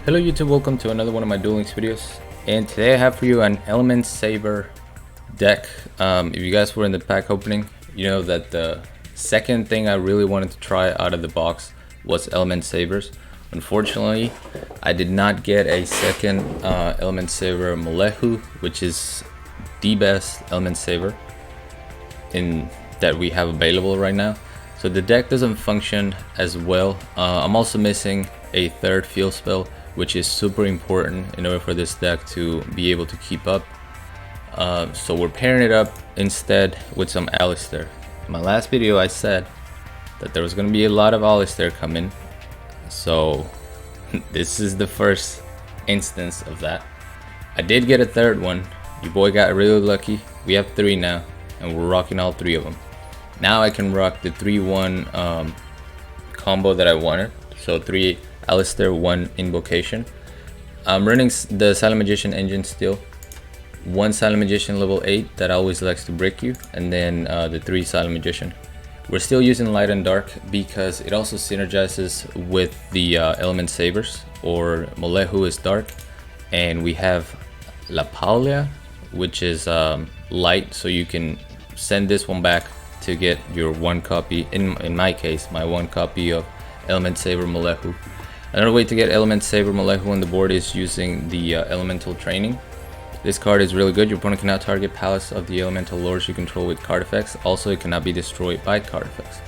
Hello YouTube, welcome to another one of my Duel Links videos, and today I have for you an Elementsaber deck. If you guys were in the pack opening, you know that the second thing I really wanted to try out of the box was Elementsabers. Unfortunately, I did not get a second Elementsaber Malehu, which is the best Elementsaber that we have available right now. So the deck doesn't function as well. I'm also missing a third field spell, which is super important in order for this deck to be able to keep up. So we're pairing it up instead with some Aleister. In my last video I said that there was going to be a lot of Aleister coming, so this is the first instance of that. I did get a third one. Your boy got really lucky. We have three now, and we're rocking all three of them. Now I can rock the 3-1 combo that I wanted. So 3 Aleister, 1 Invocation. I'm running the Silent Magician engine still. 1 Silent Magician level 8 that always likes to brick you, and then the 3 Silent Magician. We're still using Light and Dark because it also synergizes with the Elementsabers, or Malehu is Dark, and we have La Paulia, which is light, so you can send this one back to get your 1 copy, in my case, my 1 copy of Elementsaber Malehu. Another way to get Elementsaber Malehu on the board is using the Elemental Training. This card is really good. Your opponent cannot target palace of the elemental lords you control with card effects. Also, it cannot be destroyed by card effects.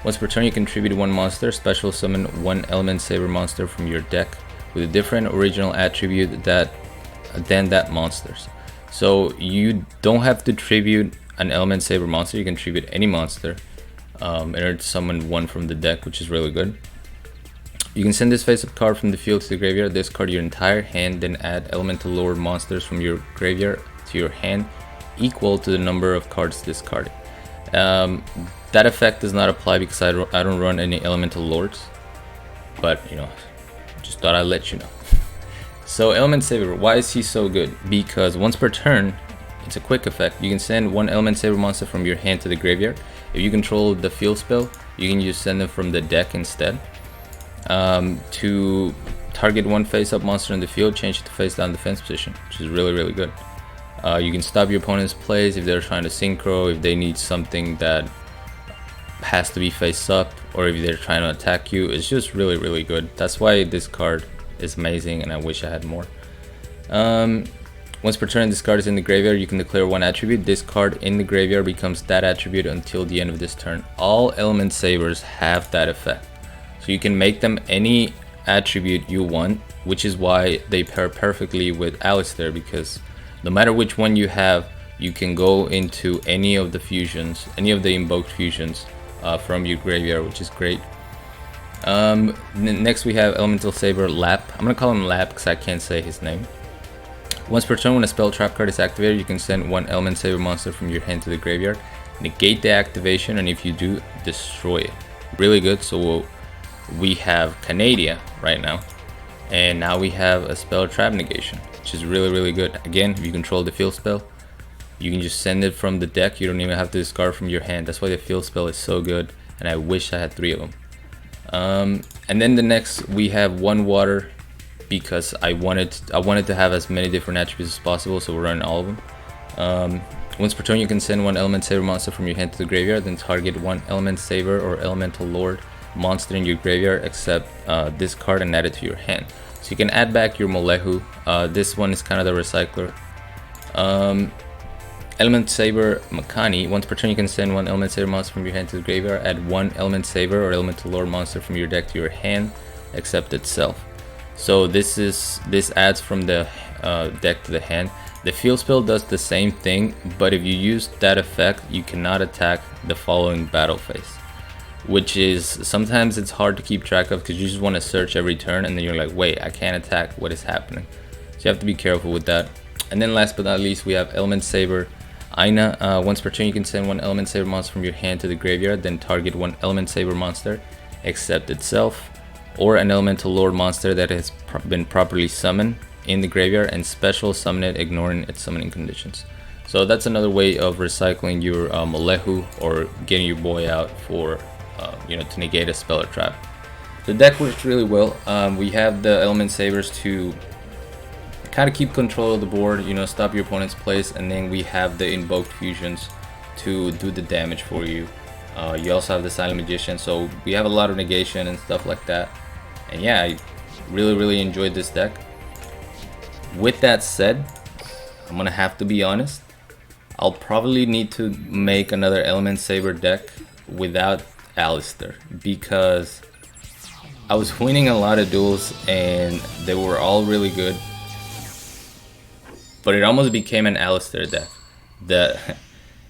Once per turn, you contribute 1 monster, special summon 1 Elementsaber monster from your deck with a different original attribute than that monster's. So you don't have to tribute an Elementsaber monster. You can tribute any monster in order to summon 1 from the deck, which is really good. You can send this face-up card from the field to the graveyard, discard your entire hand, then add elemental lord monsters from your graveyard to your hand equal to the number of cards discarded. That effect does not apply because I don't run any elemental lords, but you know, just thought I'd let you know. So Elementsaber, why is he so good? Because once per turn, it's a quick effect. You can send 1 Elementsaber monster from your hand to the graveyard. If you control the field spell, you can just send them from the deck instead. To target 1 face-up monster in the field, change it to face-down defense position, which is really good. You can stop your opponent's plays if they're trying to synchro, if they need something that has to be face-up, or if they're trying to attack you. It's just really good. That's why this card is amazing, and I wish I had more. Once per turn, this card is in the graveyard. You can declare 1 attribute. This card in the graveyard becomes that attribute until the end of this turn. All Elementsabers have that effect. So you can make them any attribute you want, which is why they pair perfectly with Aleister, because no matter which one you have, you can go into any of the fusions, any of the invoked fusions from your graveyard, which is great. Next we have Elementsabers Lap. I'm gonna call him Lap because I can't say his name. Once per turn, when a spell trap card is activated, you can send 1 Elementsaber monster from your hand to the graveyard, negate the activation, and if you do, destroy it. Really good. So we have Canadia right now, and now we have a spell trap negation, which is really good. Again, if you control the field spell, you can just send it from the deck. You don't even have to discard from your hand. That's why the field spell is so good, and I wish I had 3 of them. And then the next we have 1 water, because I wanted to have as many different attributes as possible, so we're running all of them. Once per turn, you can send 1 Elementsaber monster from your hand to the graveyard, then target 1 Elementsaber or Elemental Lord monster in your graveyard, except this card, and add it to your hand. So you can add back your Malehu. This one is kind of the recycler. Elementsaber Makani. Once per turn, you can send 1 Elementsaber monster from your hand to the graveyard, add 1 Elementsaber or Elemental Lord monster from your deck to your hand, except itself. So this adds from the deck to the hand. The field spell does the same thing, but if you use that effect, you cannot attack the following battle phase, which is sometimes it's hard to keep track of because you just want to search every turn, and then you're like, wait, I can't attack, what is happening? So you have to be careful with that. And then last but not least, we have Elementsaber Aina. Once per turn, you can send 1 Elementsaber monster from your hand to the graveyard, then target 1 Elementsaber monster except itself, or an elemental lord monster that has been properly summoned in the graveyard, and special summon it, ignoring its summoning conditions. So that's another way of recycling your Malehu, or getting your boy out for to negate a spell or trap. The deck works really well. We have the Elementsabers to kind of keep control of the board, you know, stop your opponent's plays, and then we have the invoked fusions to do the damage for you. You also have the Silent Magician, so we have a lot of negation and stuff like that. And yeah, I really enjoyed this deck. With that said, I'm gonna have to be honest, I'll probably need to make another Elementsaber deck without Aleister, because I was winning a lot of duels and they were all really good, but it almost became an Aleister deck.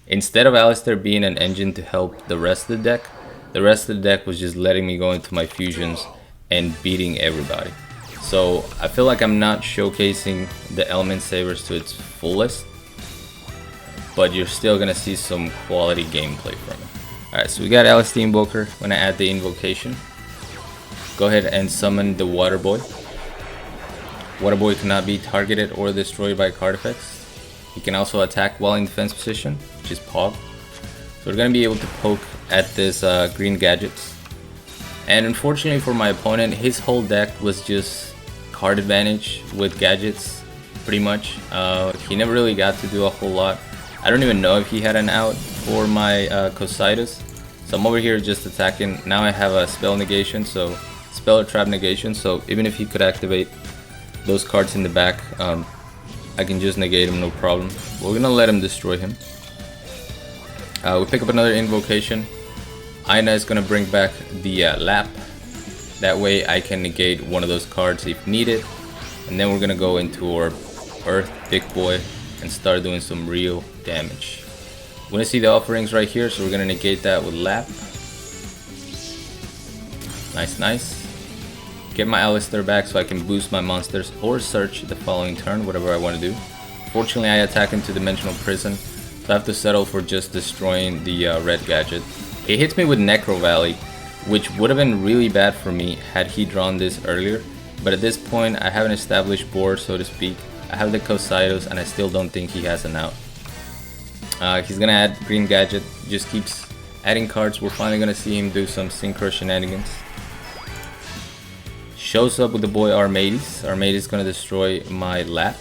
Instead of Aleister being an engine to help the rest of the rest of the deck was just letting me go into my fusions and beating everybody. So I feel like I'm not showcasing the Elementsabers to its fullest, but you're still gonna see some quality gameplay from it. Alright, so we got Aleister Invoker. I'm gonna add the invocation. Go ahead and summon the Water Boy. Water Boy cannot be targeted or destroyed by card effects. He can also attack while in defense position, which is Pog. So we're gonna be able to poke at this green gadgets. And unfortunately for my opponent, his whole deck was just card advantage with gadgets, pretty much. He never really got to do a whole lot. I don't even know if he had an out for my Cositus. So I'm over here just attacking. Now I have a spell negation, so spell or trap negation. So even if he could activate those cards in the back, I can just negate him, no problem. We're gonna let him destroy him. We pick up another invocation. Aina is gonna bring back the Lap. That way I can negate one of those cards if needed. And then we're gonna go into our Earth Big Boy and start doing some real damage. We're gonna see the offerings right here, so we're gonna negate that with Lap. Nice. Get my Aleister back so I can boost my monsters or search the following turn, whatever I want to do. Fortunately, I attack into Dimensional Prison, so I have to settle for just destroying the red gadget. It hits me with Necro Valley, which would have been really bad for me had he drawn this earlier, but at this point I have an established board, so to speak. I have the Cositos and I still don't think he has an out. He's gonna add green gadget, just keeps adding cards. We're finally gonna see him do some synchro shenanigans. Shows up with the boy Armades. Armades is gonna destroy my Lap.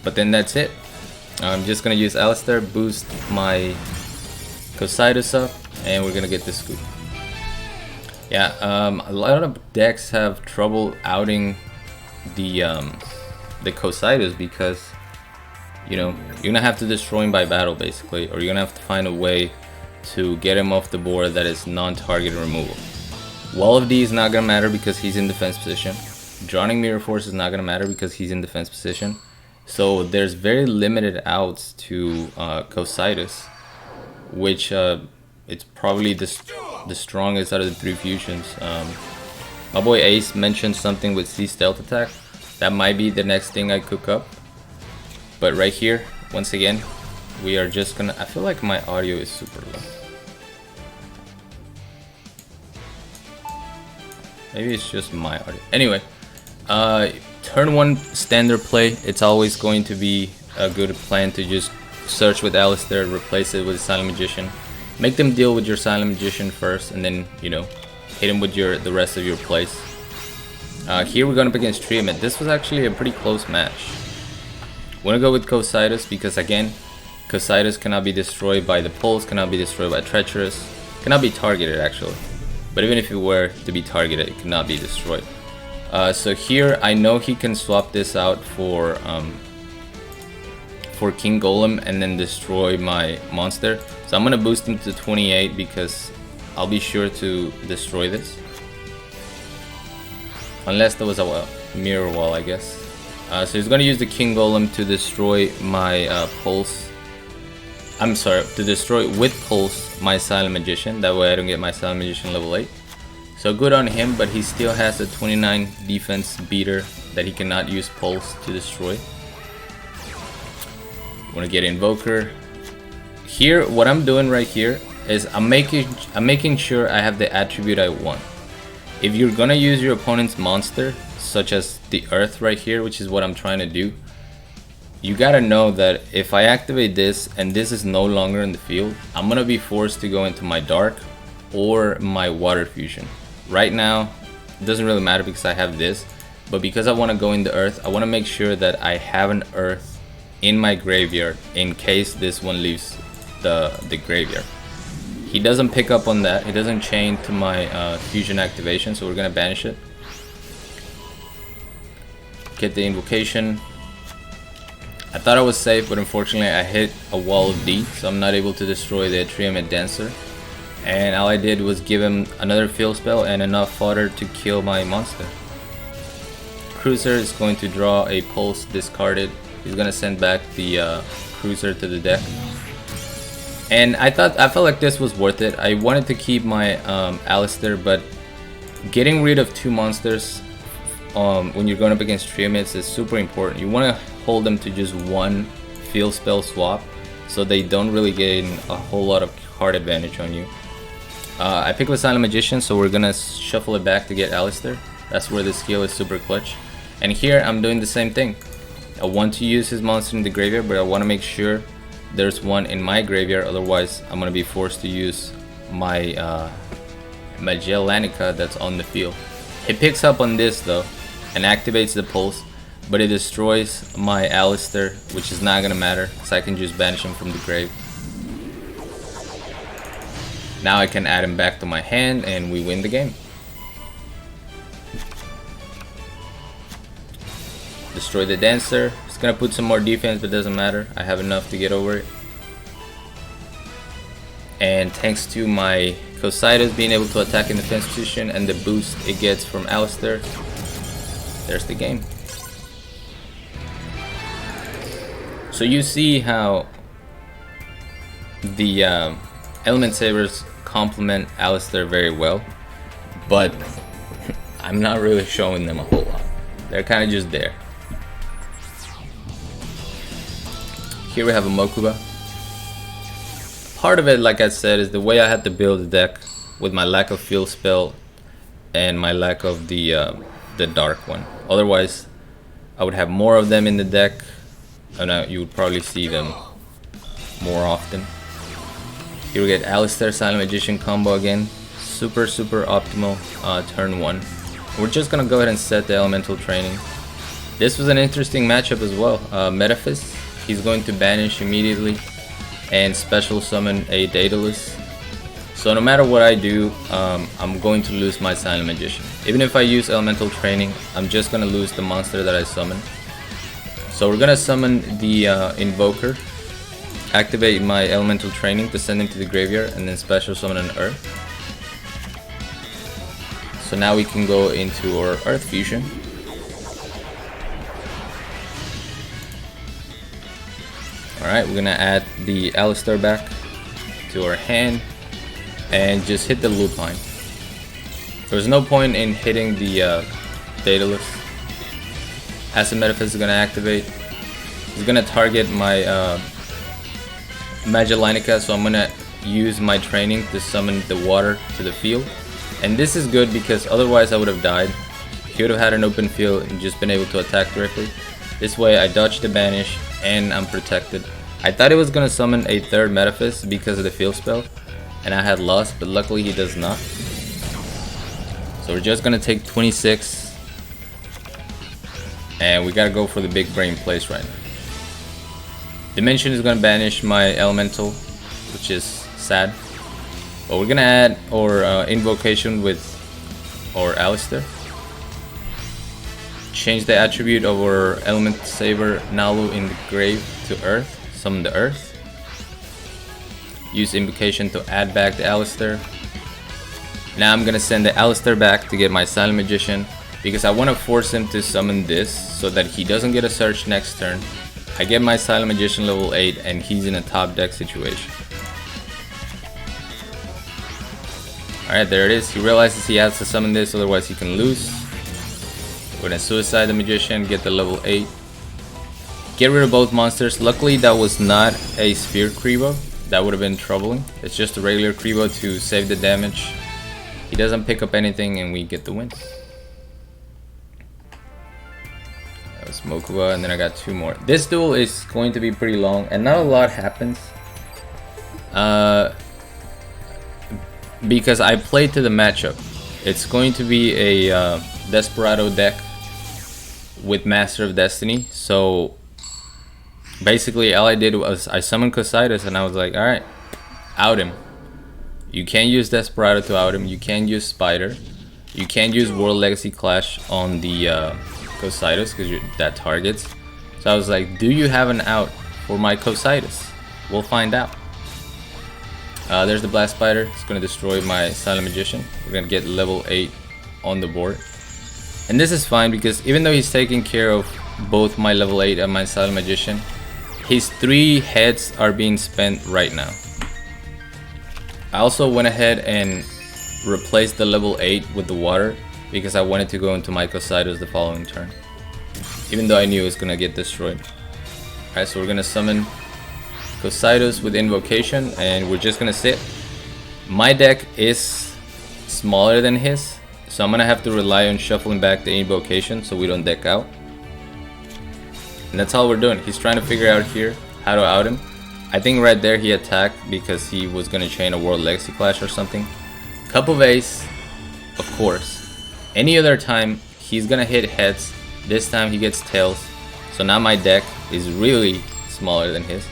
But then that's it. I'm just gonna use Aleister, boost my Cositus up, and we're gonna get this scoop. Yeah, a lot of decks have trouble outing the Cositus because, you know, you're gonna have to destroy him by battle basically, or you're gonna have to find a way to get him off the board that is non-target removal. Wall of D is not gonna matter because he's in defense position. Drowning Mirror Force is not gonna matter because he's in defense position. So there's very limited outs to Cositus, which it's probably the strongest out of the three fusions. My boy Ace mentioned something with C Stealth Attack. That might be the next thing I cook up. But right here, once again, we are just gonna... I feel like my audio is super low. Maybe it's just my audio. Anyway, turn one standard play. It's always going to be a good plan to just search with Aleister, replace it with Silent Magician. Make them deal with your Silent Magician first, and then, you know, hit him with the rest of your plays. Here we're going up against Triamet. This was actually a pretty close match. We're going to go with Cositus because, again, Cositus cannot be destroyed by the Pulse, cannot be destroyed by Treacherous, cannot be targeted actually. But even if it were to be targeted, it cannot be destroyed. So here, I know he can swap this out for King Golem and then destroy my monster. So I'm gonna boost him to 28 because I'll be sure to destroy this. Unless there was a mirror wall, I guess. So he's gonna use the King Golem to destroy my Pulse. I'm sorry, to destroy with Pulse my Silent Magician. That way I don't get my Silent Magician level 8. So good on him, but he still has a 29 defense beater that he cannot use Pulse to destroy. Want to get Invoker. Here, what I'm doing right here is I'm making sure I have the attribute I want. If you're gonna use your opponent's monster, such as the Earth right here, which is what I'm trying to do, you gotta know that if I activate this and this is no longer in the field, I'm gonna be forced to go into my Dark or my water fusion. Right now, it doesn't really matter because I have this, but because I want to go in the earth, I want to make sure that I have an earth in my graveyard in case this one leaves the graveyard. He doesn't pick up on that. He doesn't chain to my fusion activation, so we're gonna banish it. Get the invocation. I thought I was safe, but unfortunately I hit a wall of D, so I'm not able to destroy the Atrium Dancer. And all I did was give him another field spell and enough fodder to kill my monster. Cruiser is going to draw a pulse discarded. He's gonna send back the cruiser to the deck. And I felt like this was worth it. I wanted to keep my Aleister, but getting rid of 2 monsters when you're going up against Triamids is super important. You want to hold them to just 1 field spell swap, so they don't really gain a whole lot of card advantage on you. I picked the Silent Magician, so we're gonna shuffle it back to get Aleister. That's where the skill is super clutch. And here I'm doing the same thing. I want to use his monster in the graveyard, but I want to make sure there's one in my graveyard, otherwise I'm gonna be forced to use my Magellanica that's on the field. It picks up on this though and activates the pulse, but it destroys my Aleister, which is not gonna matter because I can just banish him from the grave. Now I can add him back to my hand and we win the game. Destroy the Dancer. It's gonna put some more defense, but it doesn't matter. I have enough to get over it. And thanks to my Cositas being able to attack in defense position and the boost it gets from Aleister, there's the game. So you see how the Elementsabers complement Aleister very well, but I'm not really showing them a whole lot. They're kind of just there. Here we have a Mokuba. Part of it, like I said, is the way I had to build the deck with my lack of field spell and my lack of the dark one. Otherwise, I would have more of them in the deck, and you would probably see them more often. Here we get Aleister Silent Magician combo again. Super optimal turn 1. We're just gonna go ahead and set the elemental training. This was an interesting matchup as well. Metaphys. He's going to banish immediately and special summon a Daedalus. So no matter what I do, I'm going to lose my Silent Magician. Even if I use Elemental Training, I'm just going to lose the monster that I summon. So we're going to summon the Invoker, activate my Elemental Training to send him to the graveyard, and then special summon an Earth. So now we can go into our Earth Fusion. Alright, we're gonna add the Aleister back to our hand and just hit the loop line. There's no point in hitting the Daedalus. As the Metaphys is gonna activate, he's gonna target my Magellanica, so I'm gonna use my training to summon the water to the field. And this is good because otherwise I would have died. He would have had an open field and just been able to attack directly. This way I dodged the banish and I'm protected. I thought it was gonna summon a third Metaphys because of the field spell, and I had lost, but luckily he does not. So we're just gonna take 26, and we gotta go for the big brain place right now. Dimension is gonna banish my elemental, which is sad, but we're gonna add our invocation with our Aleister. Change the attribute of our Elementsaber Nalu in the grave to Earth. Summon the Earth. Use invocation to add back the Aleister. Now I'm gonna send the Aleister back to get my Silent Magician because I want to force him to summon this so that he doesn't get a search next turn. I get my Silent Magician level 8 and he's in a top deck situation. Alright, there it is. He realizes he has to summon this, otherwise he can lose. We're gonna suicide the Magician, get the level 8. Get rid of both monsters. Luckily that was not a Sphere Kribo. That would have been troubling. It's just a regular Kribo to save the damage. He doesn't pick up anything and we get the win. That was Mokuba, and then I got 2 more. This duel is going to be pretty long and not a lot happens. because I played to the matchup. It's going to be a Desperado deck with Master of Destiny. So basically all I did was I summoned Cocytus and I was like, alright, out him. You can't use Desperado to out him. You can't use Spider. You can't use World Legacy Clash on the Cocytus because that targets. So I was like, do you have an out for my Cocytus? We'll find out. There's the Blast Spider. It's going to destroy my Silent Magician. We're going to get level 8 on the board. And this is fine because even though he's taking care of both my level 8 and my Silent Magician, his 3 heads are being spent right now. I also went ahead and replaced the level 8 with the water because I wanted to go into my Cocytus the following turn, even though I knew it was going to get destroyed. Alright, so we're going to summon Cocytus with Invocation and we're just going to sit. My deck is smaller than his, so I'm going to have to rely on shuffling back the Invocation so we don't deck out. And that's all we're doing. He's trying to figure out here how to out him. I think right there he attacked because he was going to chain a World Legacy Clash or something. Cup of Ace, of course. Any other time he's going to hit heads. This time he gets tails. So now my deck is really smaller than his.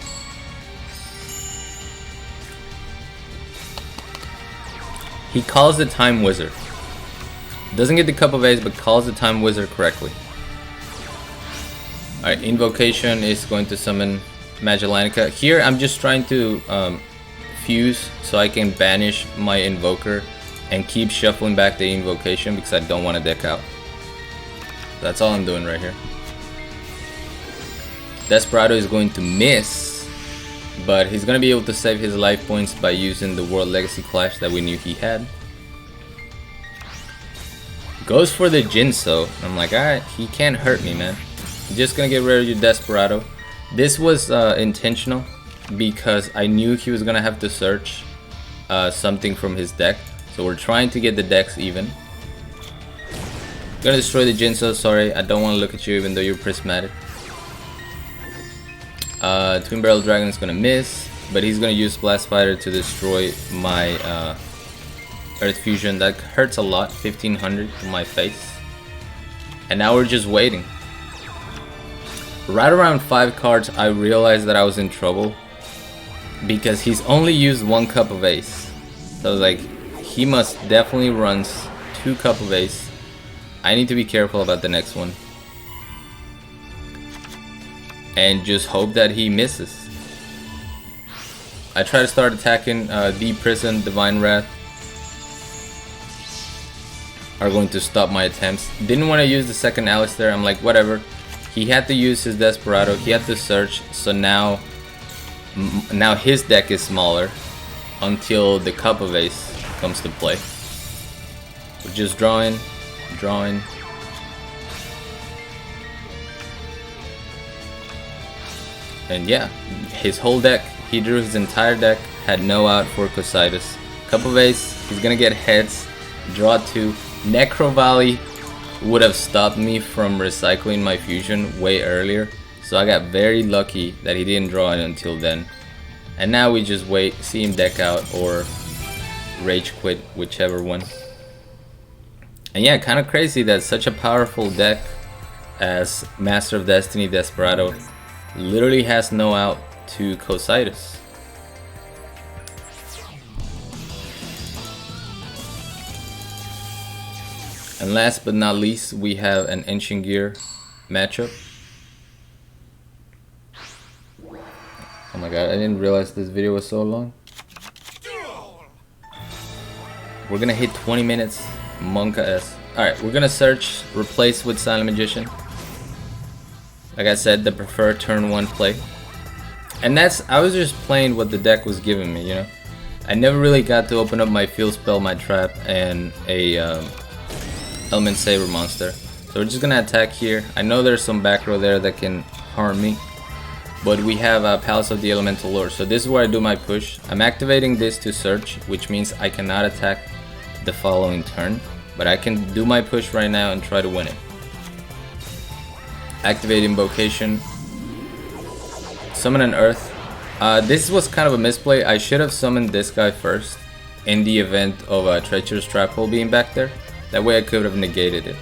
He calls the Time Wizard. Doesn't get the Cup of Ace, but calls the Time Wizard correctly. Alright, Invocation is going to summon Magellanica. Here I'm just trying to fuse so I can banish my Invoker and keep shuffling back the Invocation because I don't want to deck out. That's all I'm doing right here. Desperado is going to miss, but he's going to be able to save his life points by using the World Legacy Clash that we knew he had. Goes for the Jinso. I'm like, alright, he can't hurt me, man. I'm just going to get rid of your Desperado. This was intentional because I knew he was going to have to search something from his deck. So we're trying to get the decks even. Gonna destroy the Jinso, sorry, I don't want to look at you even though you're prismatic. Twin Barrel Dragon is gonna miss, but he's gonna use Blast Spider to destroy my Earth Fusion. That hurts a lot, 1500 to my face. And now we're just waiting. Right around 5 cards I realized that I was in trouble because he's only used 1 Cup of Ace. So I was like, he must definitely runs 2 Cup of Ace. I need to be careful about the next one. And just hope that he misses. I try to start attacking the Prison, Divine Wrath are going to stop my attempts. Didn't want to use the second Aleister. I'm like, whatever. He had to use his Desperado. He had to search. So now his deck is smaller until the Cup of Ace comes to play. We're just drawing. And yeah, his whole deck, he drew his entire deck, had no out for Cocytus. Cup of Ace, he's gonna get heads, draw 2. Necro Valley would have stopped me from recycling my fusion way earlier, so I got very lucky that he didn't draw it until then. And now we just wait, see him deck out or rage quit, whichever one. And yeah, kind of crazy that such a powerful deck as Master of Destiny Desperado literally has no out to Cocytus. And last but not least, we have an Ancient Gear matchup. Oh my god, I didn't realize this video was so long. We're gonna hit 20 minutes. Monka S. Alright, we're gonna search, replace with Silent Magician. Like I said, the preferred turn 1 play. And I was just playing what the deck was giving me, you know. I never really got to open up my Field Spell, my Trap, and a Elementsaber monster. So we're just gonna attack here. I know there's some back row there that can harm me, but we have a Palace of the Elemental Lord. So this is where I do my push. I'm activating this to search, which means I cannot attack the following turn, but I can do my push right now and try to win it. Activate Invocation, summon an Earth. This was kind of a misplay. I should have summoned this guy first in the event of a treacherous trap hole being back there. That way I could have negated it.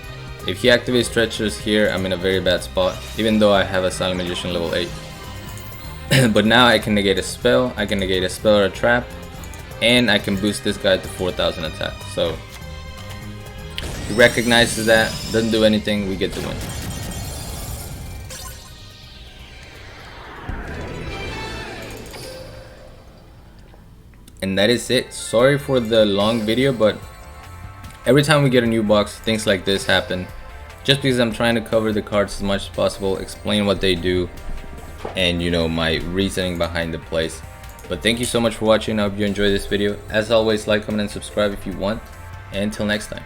If he activates treacherous here, I'm in a very bad spot, even though I have a Silent Magician level 8. But now I can negate a spell, I can negate a spell or a trap, and I can boost this guy to 4000 attack. So he recognizes that, doesn't do anything, we get the win. And that is it. Sorry for the long video, but every time we get a new box, things like this happen. Just because I'm trying to cover the cards as much as possible, explain what they do, and you know, my reasoning behind the plays. But thank you so much for watching. I hope you enjoyed this video. As always, like, comment, and subscribe if you want. And until next time.